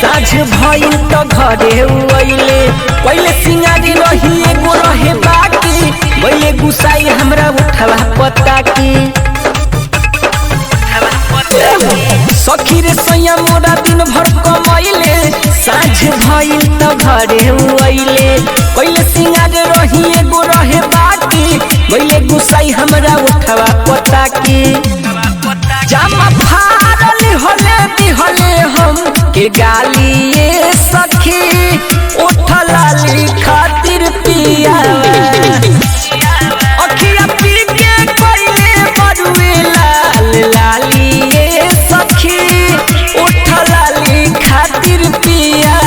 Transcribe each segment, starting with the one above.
साझ भइल तो घरे अइले पहले सिंगारी रही एगो रहे बाकी भइले गुसाई हमरा उठला पता की सखी रे सैया मोरा दिन भर कमैले साझ भइल तो घरे अइले पहले सिंगारी रही एगो रहे बाकी भइले गुसाई हमरा उठला पता की जामा फाड़ल होले दिहले हम के गालिए सखी उठलाली खातिर पिया अखिया पी के कोइले बरुए लाल लालिए सखी उठलाली खातिर पिया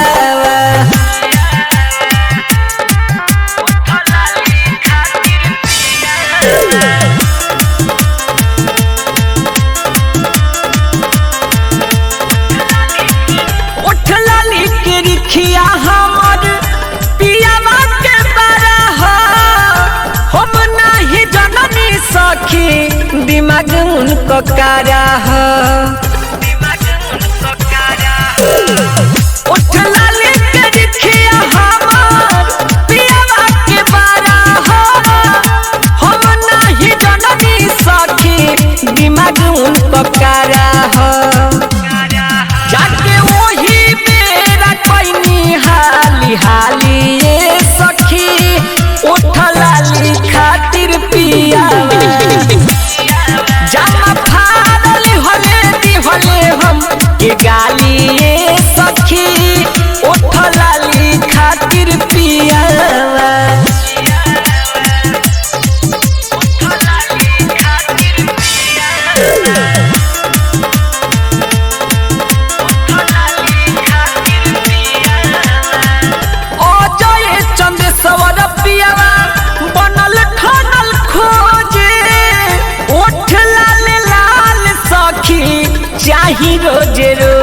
हमर पियावा के बारह हम नहीं जननी सखी दिमाग उनको कारा उठला लेके रिखिया हमर पियावा के बारह हम नहीं जननी सखी दिमाग उनको कारा जाके वही मेरा कोई हाली हाली ये सखी उठलाली खातिर पिया जामा फाड़ल होले दिहले हम के गाली ये सखी उठलाली खातिर पिया सवर पियावा बनल ठनल खोजे उठ लाल लाल सखी चाही रोज रोज